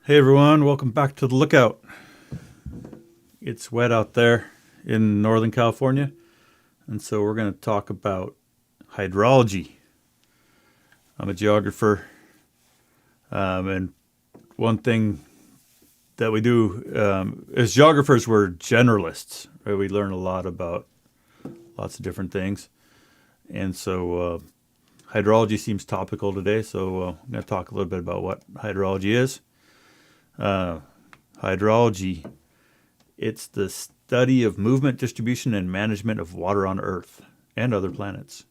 Hey everyone, welcome back to the Lookout. It's wet out there in Northern California, and so we're going to talk about hydrology. I'm a geographer, and one thing that we do as geographers, we're generalists. Right? We learn a lot about lots of different things, and so hydrology seems topical today, so I'm going to talk a little bit about what hydrology is. Hydrology, it's the study of movement, distribution, and management of water on Earth and other planets,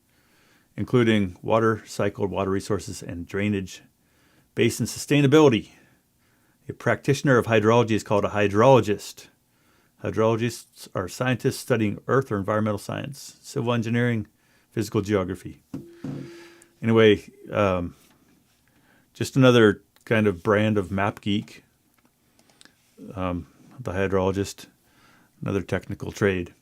including water cycle, water resources, and drainage, basin sustainability. A practitioner of hydrology is called a hydrologist. Hydrologists are scientists studying Earth or environmental science, civil engineering, physical geography. Anyway, just another kind of brand of map geek. The hydrologist, another technical trade.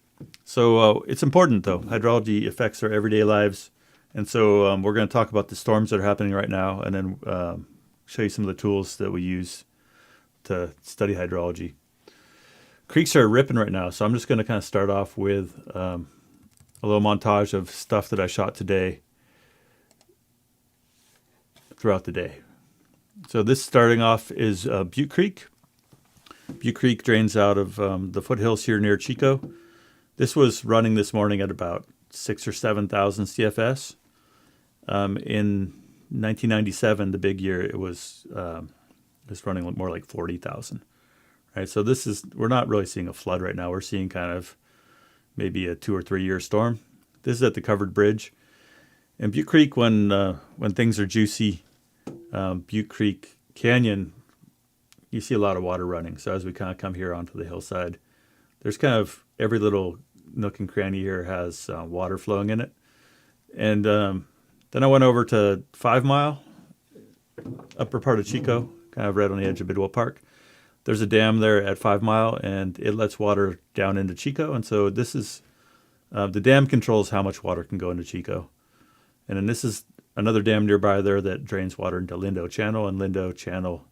So it's important, though. Hydrology affects our everyday lives. And so we're going to talk about the storms that are happening right now and then show you some of the tools that we use to study hydrology. Creeks are ripping right now, so I'm just going to kind of start off with a little montage of stuff that I shot today throughout the day. So this starting off is Butte Creek. Butte Creek drains out of the foothills here near Chico. This was running this morning at about 6,000 or 7,000 CFS. In 1997, the big year, it was running more like 40,000. Right, so we're not really seeing a flood right now. We're seeing kind of maybe a 2 or 3 year storm. This is at the covered bridge. And Butte Creek, when things are juicy, Butte Creek Canyon, you see a lot of water running. So as we kind of come here onto the hillside, there's kind of every little nook and cranny here has water flowing in it. And then I went over to 5 Mile, upper part of Chico, kind of right on the edge of Bidwell Park. There's a dam there at 5 Mile, and it lets water down into Chico. And so this is, the dam controls how much water can go into Chico. And then this is another dam nearby there that drains water into Lindo Channel, and Lindo Channel.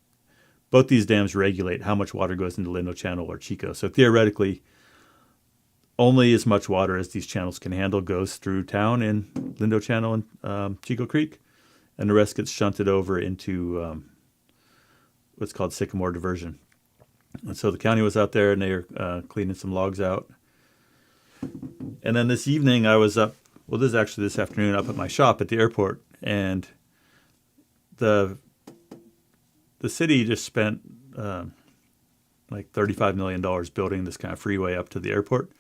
Both these dams regulate how much water goes into Lindo Channel or Chico. So theoretically, only as much water as these channels can handle goes through town in Lindo Channel and Chico Creek, and the rest gets shunted over into what's called Sycamore Diversion. And so the county was out there, and they were cleaning some logs out. And then this evening, I was up. Well, this is actually this afternoon, up at my shop at the airport, and the city just spent like $35 million building this kind of freeway up to the airport,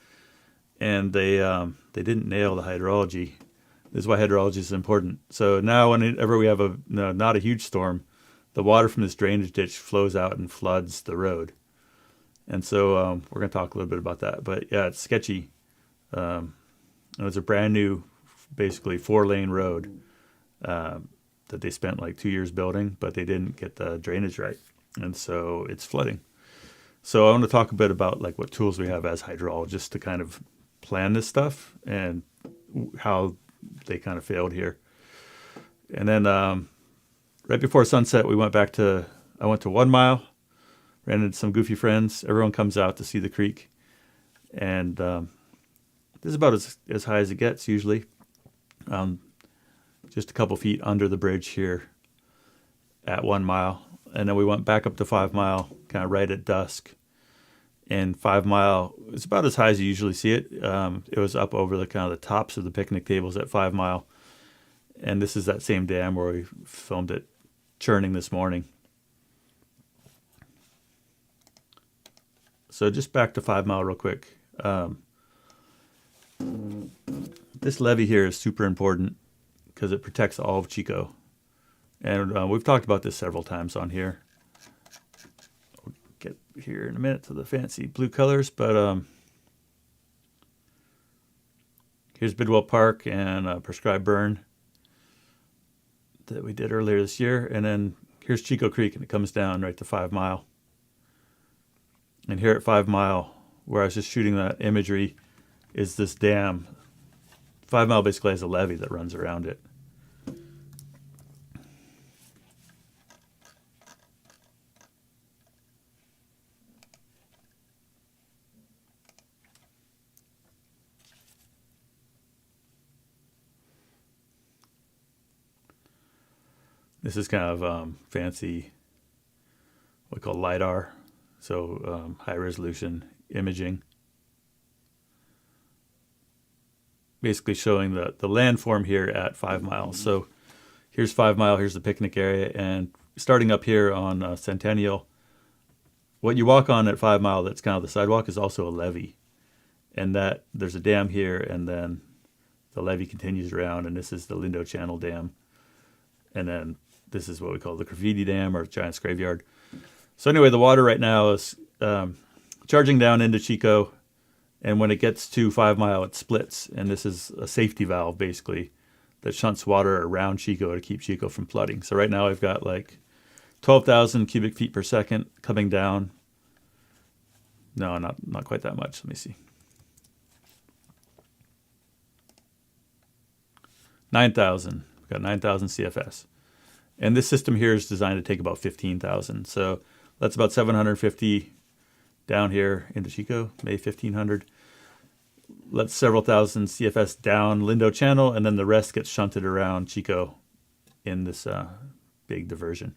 and they didn't nail the hydrology. This is why hydrology is important. So now whenever we have not a huge storm, the water from this drainage ditch flows out and floods the road. And so we're going to talk a little bit about that. But yeah, it's sketchy. It was a brand new, basically 4-lane road that they spent like 2 years building, but they didn't get the drainage right. And so it's flooding. So I want to talk a bit about like what tools we have as hydrologists to kind of plan this stuff and how they kind of failed here. And then right before sunset, I went to 1 Mile, ran into some goofy friends. Everyone comes out to see the creek. And this is about as high as it gets usually. Just a couple feet under the bridge here at 1 Mile. And then we went back up to 5 Mile, kind of right at dusk. And 5 Mile, it's about as high as you usually see it. It was up over the kind of the tops of the picnic tables at 5 Mile. And this is that same dam where we filmed it churning this morning. So just back to 5 Mile real quick. This levee here is super important because it protects all of Chico. And we've talked about this several times on here. We'll get here in a minute to the fancy blue colors, but here's Bidwell Park and Prescribed Burn that we did earlier this year. And then here's Chico Creek, and it comes down right to 5 Mile. And here at 5 Mile, where I was just shooting that imagery, is this dam. 5 Mile basically has a levee that runs around it. This is kind of fancy, what we call LiDAR, so high resolution imaging. Basically showing the landform here at 5 miles. So here's 5 Mile, here's the picnic area, and starting up here on Centennial, what you walk on at 5 Mile, that's kind of the sidewalk, is also a levee. And that there's a dam here, and then the levee continues around, and this is the Lindo Channel Dam. And then this is what we call the Graffiti Dam, or Giant's Graveyard. So anyway, the water right now is charging down into Chico, and when it gets to 5 Mile, it splits. And this is a safety valve, basically, that shunts water around Chico to keep Chico from flooding. So right now I've got like 12,000 cubic feet per second coming down. No, not quite that much. Let me see. 9,000. We've got 9,000 CFS. And this system here is designed to take about 15,000. So that's about 750 down here into Chico, maybe 1,500. That's several thousand CFS down Lindo Channel, and then the rest gets shunted around Chico in this big diversion.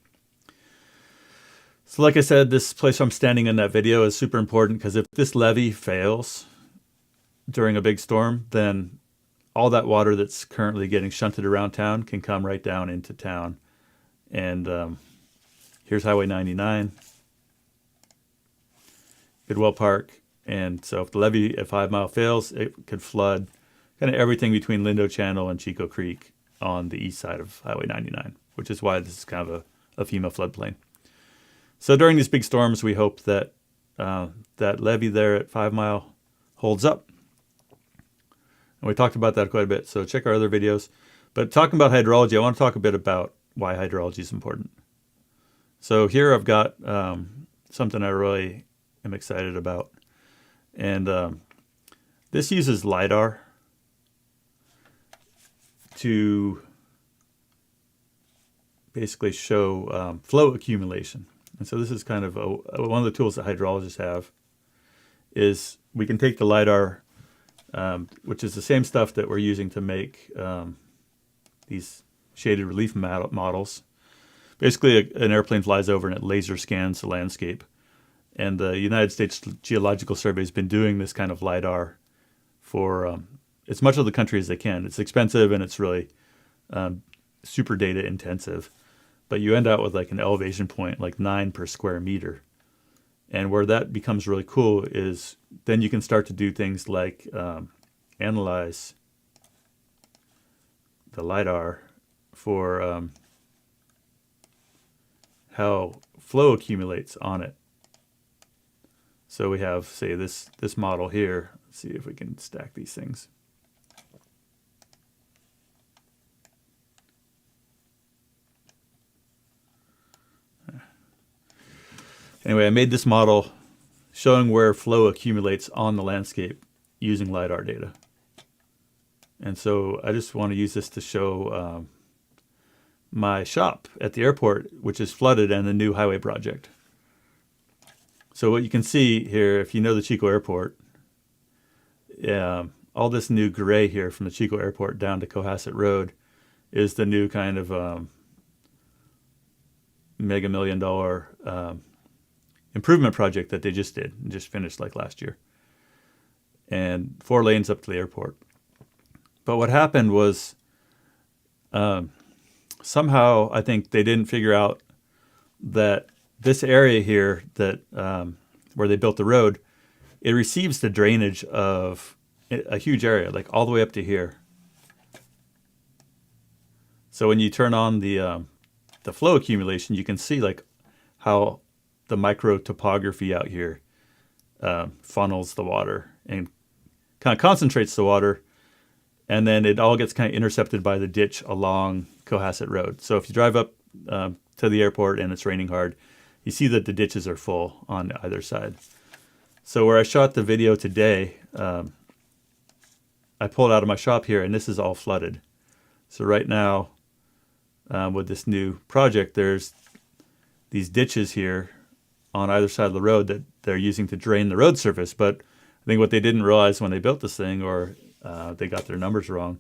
So like I said, this place I'm standing in that video is super important, because if this levee fails during a big storm, then all that water that's currently getting shunted around town can come right down into town. And here's Highway 99, Bidwell Park. And so if the levee at 5 Mile fails, it could flood kind of everything between Lindo Channel and Chico Creek on the east side of Highway 99, which is why this is kind of a FEMA floodplain. So during these big storms, we hope that that levee there at 5 Mile holds up. And we talked about that quite a bit, so check our other videos. But talking about hydrology, I want to talk a bit about why hydrology is important. So here I've got something I really am excited about. And this uses LiDAR to basically show flow accumulation. And so this is kind of one of the tools that hydrologists have, is we can take the LiDAR, which is the same stuff that we're using to make these shaded relief models. Basically, an airplane flies over and it laser scans the landscape. And the United States Geological Survey has been doing this kind of LiDAR for as much of the country as they can. It's expensive and it's really super data intensive. But you end up with like an elevation point, like 9 per square meter. And where that becomes really cool is then you can start to do things like analyze the LiDAR for how flow accumulates on it. So we have, say, this model here. Let's see if we can stack these things. Anyway, I made this model showing where flow accumulates on the landscape using LiDAR data. And so I just want to use this to show my shop at the airport, which is flooded, and the new highway project. So what you can see here, if you know the Chico Airport, all this new gray here from the Chico Airport down to Cohasset Road is the new kind of mega $1 million improvement project that they just did, just finished like last year. And 4 lanes up to the airport. But what happened was somehow I think they didn't figure out that this area here that where they built the road, it receives the drainage of a huge area, like all the way up to here. So when you turn on the flow accumulation, you can see like how the micro topography out here funnels the water and kind of concentrates the water, and then it all gets kind of intercepted by the ditch along Cohasset Road. So if you drive up to the airport and it's raining hard, you see that the ditches are full on either side. So where I shot the video today, I pulled out of my shop here, and this is all flooded. So right now, with this new project, there's these ditches here on either side of the road that they're using to drain the road surface. But I think what they didn't realize when they built this thing, or they got their numbers wrong,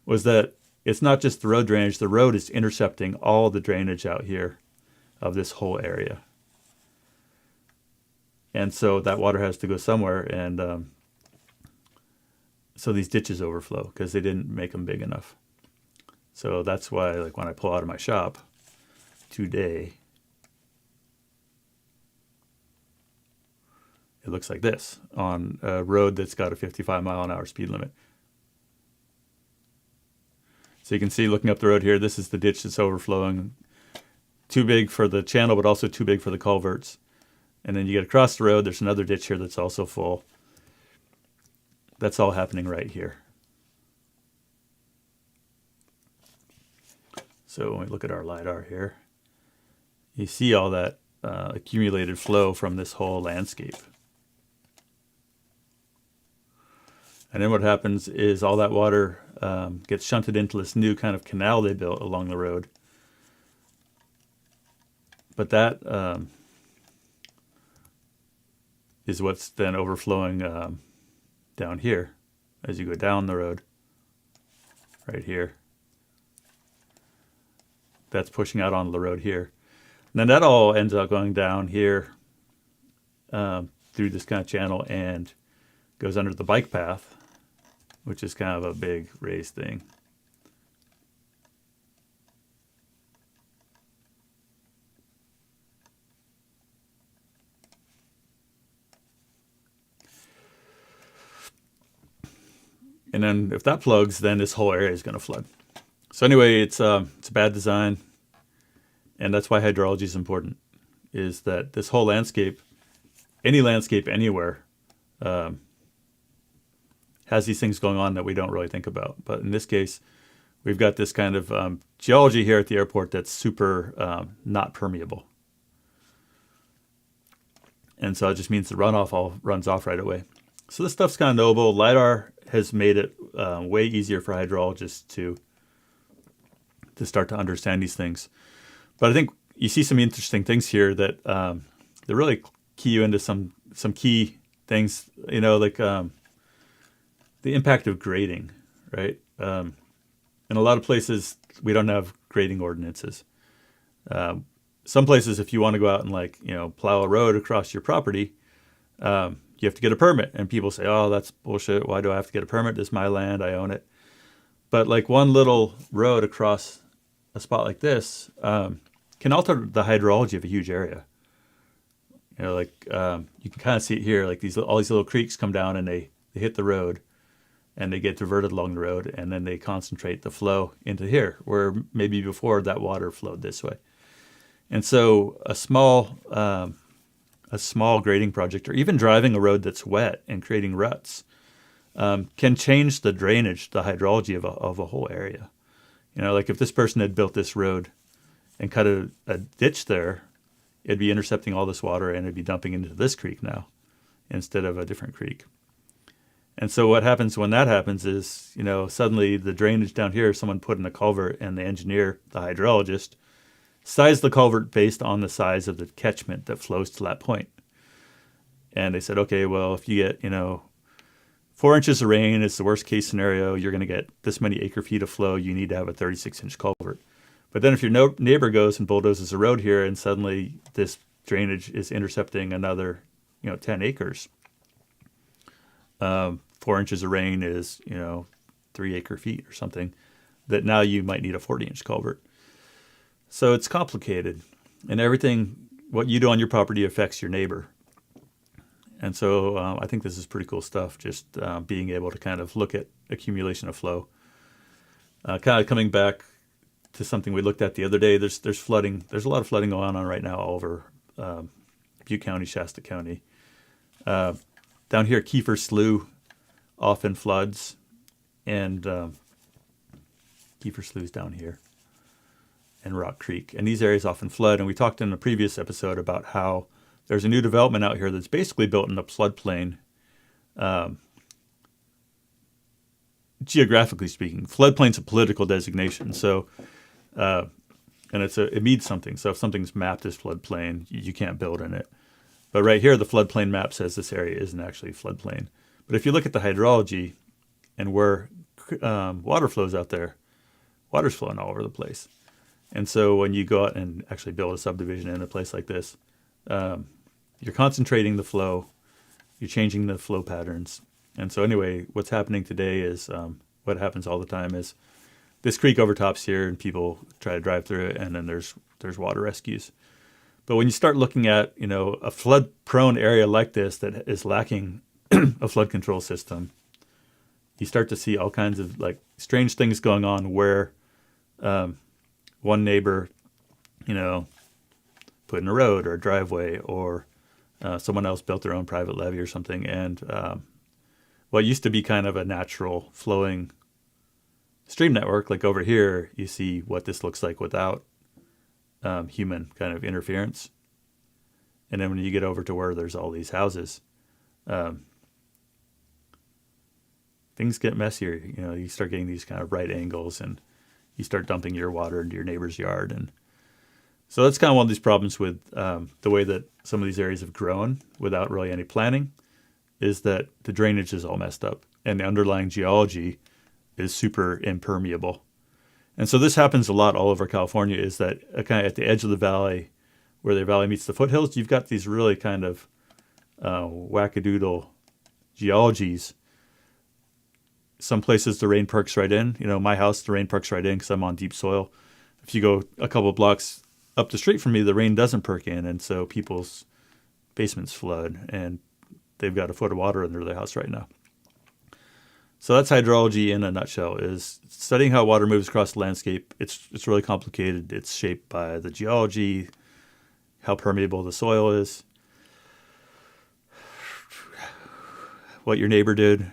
was that it's not just the road drainage. The road is intercepting all the drainage out here of this whole area. And so that water has to go somewhere, and so these ditches overflow because they didn't make them big enough. So that's why, like, when I pull out of my shop today, it looks like this on a road that's got a 55-mile-an-hour speed limit. So you can see, looking up the road here, this is the ditch that's overflowing. Too big for the channel, but also too big for the culverts. And then you get across the road, there's another ditch here that's also full. That's all happening right here. So when we look at our LiDAR here, you see all that accumulated flow from this whole landscape. And then what happens is all that water gets shunted into this new kind of canal they built along the road. But that is what's then overflowing down here as you go down the road, right here. That's pushing out onto the road here. And then that all ends up going down here through this kind of channel and goes under the bike path, which is kind of a big raised thing. And then if that plugs, then this whole area is going to flood. So anyway, it's a bad design, and that's why hydrology is important, is that this whole landscape, any landscape anywhere, has these things going on that we don't really think about. But in this case, we've got this kind of geology here at the airport that's super not permeable. And so it just means the runoff all runs off right away. So this stuff's kind of knowable. LiDAR has made it way easier for hydrologists to start to understand these things. But I think you see some interesting things here that they really key you into some key things, you know, like the impact of grading, right? In a lot of places, we don't have grading ordinances. Some places, if you want to go out and, like, you know, plow a road across your property, you have to get a permit. And people say, oh, that's bullshit. Why do I have to get a permit? This is my land. I own it. But like one little road across a spot like this can alter the hydrology of a huge area. You know, like you can kind of see it here. Like all these little creeks come down and they hit the road and they get diverted along the road, and then they concentrate the flow into here, where maybe before that water flowed this way. And so a small grading project, or even driving a road that's wet and creating ruts, can change the drainage, the hydrology of a whole area. You know, like if this person had built this road and cut a ditch there, it'd be intercepting all this water and it'd be dumping into this creek now instead of a different creek. And so what happens when that happens is, you know, suddenly the drainage down here, someone put in a culvert, and the engineer, the hydrologist, sized the culvert based on the size of the catchment that flows to that point. And they said, okay, well, if you get, 4 inches of rain, it's the worst case scenario. You're going to get this many acre feet of flow. You need to have a 36-inch culvert. But then if your neighbor goes and bulldozes a road here, and suddenly this drainage is intercepting another, 10 acres, 4 inches of rain is, 3 acre feet or something, that now you might need a 40-inch culvert. So it's complicated, and everything, what you do on your property affects your neighbor. And so I think this is pretty cool stuff, just being able to kind of look at accumulation of flow. Kind of coming back to something we looked at the other day, there's flooding. There's a lot of flooding going on right now all over Butte County, Shasta County. Down here, Kiefer Slough often floods, and Kiefer Slough's down here, and Rock Creek. And these areas often flood, and we talked in a previous episode about how there's a new development out here that's basically built in the floodplain. Geographically speaking, floodplain's a political designation, so and it means something. So if something's mapped as floodplain, you can't build in it. But right here, the floodplain map says this area isn't actually floodplain. But if you look at the hydrology and where water flows out there, water's flowing all over the place. And so when you go out and actually build a subdivision in a place like this, you're concentrating the flow, you're changing the flow patterns. And so anyway, what's happening today is what happens all the time is this creek overtops here and people try to drive through it, and then there's water rescues. But when you start looking at, a flood-prone area like this that is lacking a flood control system, you start to see all kinds of like strange things going on where one neighbor, put in a road or a driveway, or someone else built their own private levee or something. And what used to be kind of a natural flowing stream network, like over here, you see what this looks like without human kind of interference. And then when you get over to where there's all these houses, things get messier. You start getting these kind of right angles, and you start dumping your water into your neighbor's yard. And so that's kind of one of these problems with the way that some of these areas have grown without really any planning, is that the drainage is all messed up and the underlying geology is super impermeable. And so this happens a lot all over California, is that kind of at the edge of the valley, where the valley meets the foothills, you've got these really kind of wackadoodle geologies. Some places the rain perks right in. My house, the rain perks right in because I'm on deep soil. If you go a couple of blocks up the street from me, the rain doesn't perk in, and so people's basements flood, and they've got a foot of water under their house right now. So that's hydrology in a nutshell, is studying how water moves across the landscape. It's really complicated. It's shaped by the geology, how permeable the soil is, what your neighbor did.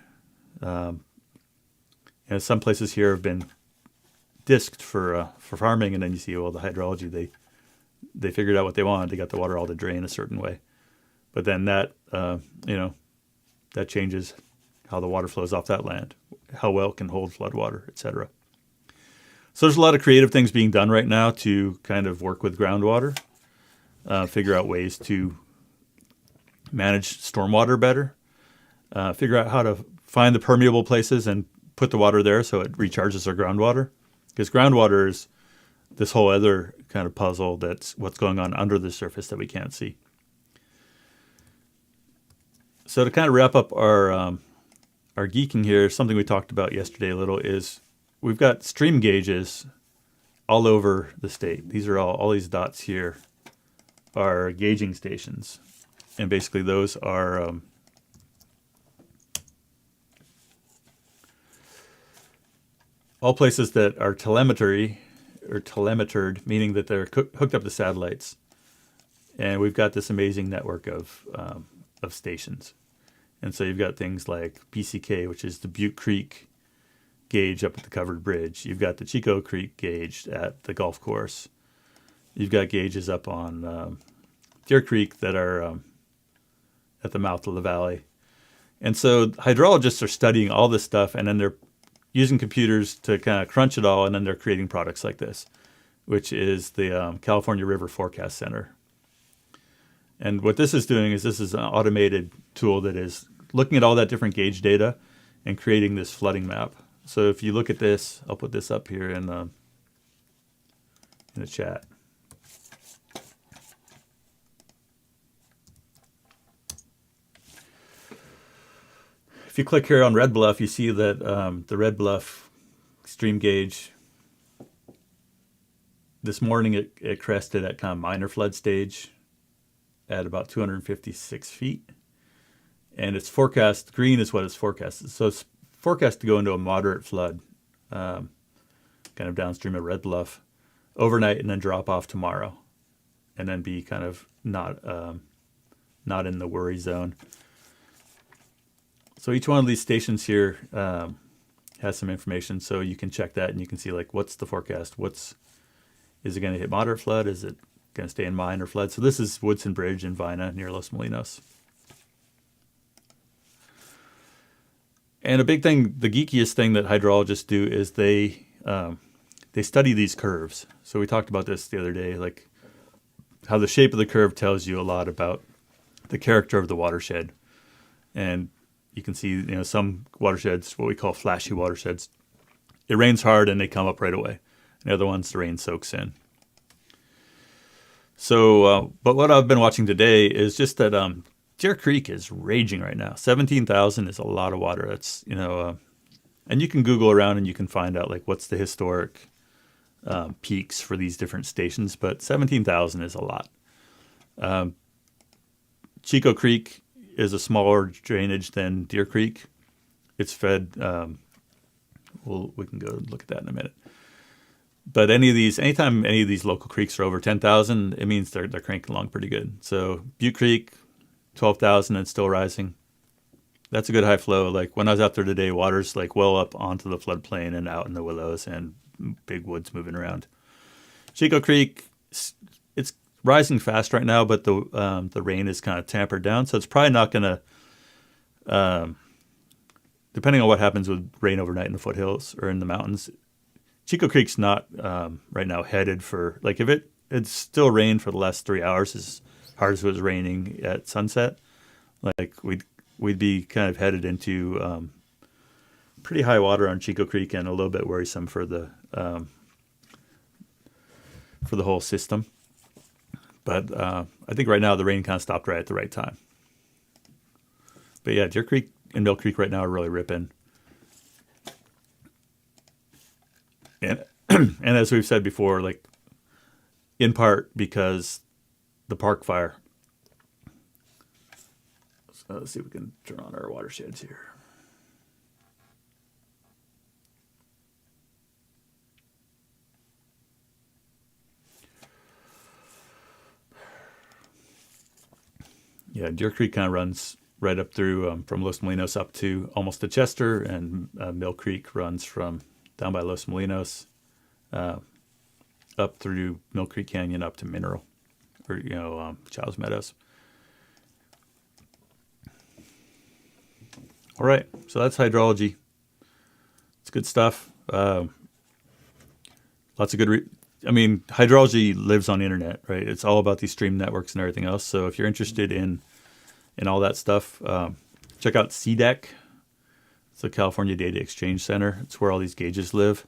Some places here have been disked for farming, and then you see, the hydrology, they figured out what they wanted. They got the water all to drain a certain way. But then that changes how the water flows off that land, how well it can hold floodwater, etc. So there's a lot of creative things being done right now to kind of work with groundwater, figure out ways to manage stormwater better, figure out how to find the permeable places and put the water there so it recharges our groundwater. Because groundwater is this whole other kind of puzzle that's what's going on under the surface that we can't see. So to kind of wrap up our geeking here, something we talked about yesterday a little is we've got stream gauges all over the state. These are all these dots here are gauging stations. And basically those are all places that are telemetry or telemetered, meaning that they're hooked up to satellites. And we've got this amazing network of stations. And so you've got things like PCK, which is the Butte Creek gauge up at the covered bridge. You've got the Chico Creek gauge at the golf course. You've got gauges up on Deer Creek that are at the mouth of the valley. And so hydrologists are studying all this stuff, and then they're using computers to kind of crunch it all, and then they're creating products like this, which is the California River Forecast Center. And what this is doing is this is an automated tool that is looking at all that different gauge data and creating this flooding map. So if you look at this, I'll put this up here in the chat. If you click here on Red Bluff, you see that the Red Bluff stream gauge, this morning it crested at kind of minor flood stage at about 256 feet. And it's forecast, green is what it's forecasted. So it's forecast to go into a moderate flood, kind of downstream of Red Bluff, overnight, and then drop off tomorrow, and then be kind of not in the worry zone. So each one of these stations here has some information, so you can check that and you can see like what's the forecast. Is it going to hit moderate flood? Is it going to stay in minor flood? So this is Woodson Bridge in Vina near Los Molinos. And a big thing, the geekiest thing that hydrologists do is they study these curves. So we talked about this the other day, like how the shape of the curve tells you a lot about the character of the watershed. And you can see, some watersheds, what we call flashy watersheds, it rains hard and they come up right away. and the other ones the rain soaks in. So, but what I've been watching today is just that Deer Creek is raging right now. 17,000 is a lot of water. That's, and you can Google around and you can find out like what's the historic peaks for these different stations, but 17,000 is a lot. Chico Creek is a smaller drainage than Deer Creek. It's fed, we can go look at that in a minute. But anytime any of these local creeks are over 10,000, it means they're cranking along pretty good. So Butte Creek, 12,000 and still rising. That's a good high flow. Like when I was out there today, water's like well up onto the floodplain and out in the willows and big woods moving around. Chico Creek, it's rising fast right now, but the rain is kind of tampered down, so it's probably not going to. Depending on what happens with rain overnight in the foothills or in the mountains, Chico Creek's not right now headed for, like, if it's still rained for the last 3 hours as hard as it was raining at sunset, like we'd be kind of headed into pretty high water on Chico Creek and a little bit worrisome for the whole system. But I think right now the rain kind of stopped right at the right time. But yeah, Deer Creek and Mill Creek right now are really ripping. And as we've said before, like in part because the park fire. So let's see if we can turn on our watersheds here. Yeah, Deer Creek kind of runs right up through from Los Molinos up to almost to Chester, and Mill Creek runs from down by Los Molinos up through Mill Creek Canyon up to Mineral, or Childs Meadows. All right, so that's hydrology. It's good stuff. Lots of good. Hydrology lives on the internet, right? It's all about these stream networks and everything else. So if you're interested in all that stuff, check out CDEC. It's the California Data Exchange Center. It's where all these gauges live,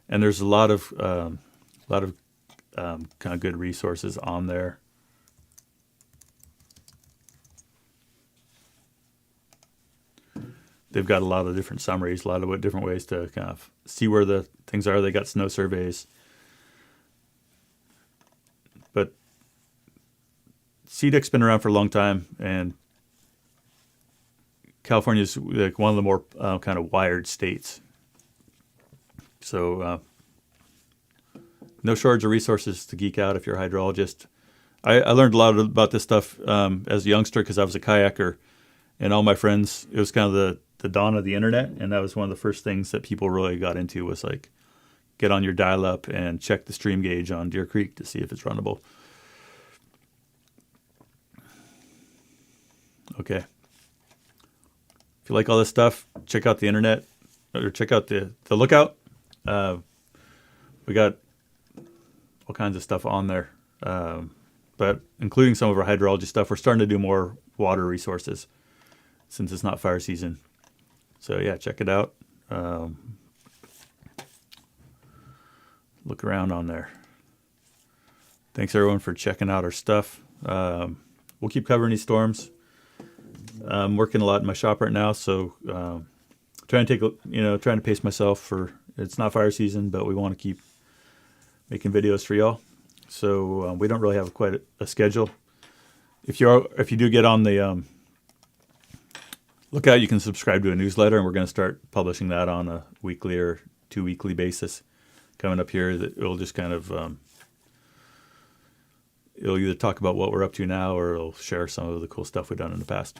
and there's a lot of kind of good resources on there. They've got a lot of different summaries, a lot of different ways to kind of see where the things are. They got snow surveys. But CDEC's been around for a long time, and California's like one of the more kind of wired states. So no shortage of resources to geek out if you're a hydrologist. I learned a lot about this stuff as a youngster because I was a kayaker, and all my friends, it was kind of the dawn of the internet, and that was one of the first things that people really got into was like get on your dial-up and check the stream gauge on Deer Creek to see if it's runnable. Okay. If you like all this stuff, check out the internet, or check out the Lookout. We got all kinds of stuff on there, but including some of our hydrology stuff. We're starting to do more water resources since it's not fire season. So yeah, check it out. Look around on there. Thanks everyone for checking out our stuff. We'll keep covering these storms. I'm working a lot in my shop right now, so trying to pace myself for, it's not fire season, but we want to keep making videos for y'all. So we don't really have quite a schedule. If you do get on the Lookout, you can subscribe to a newsletter, and we're going to start publishing that on a weekly or 2-weekly basis coming up here. That it'll just kind of it'll either talk about what we're up to now, or it'll share some of the cool stuff we've done in the past.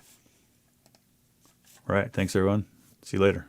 All right, thanks everyone. See you later.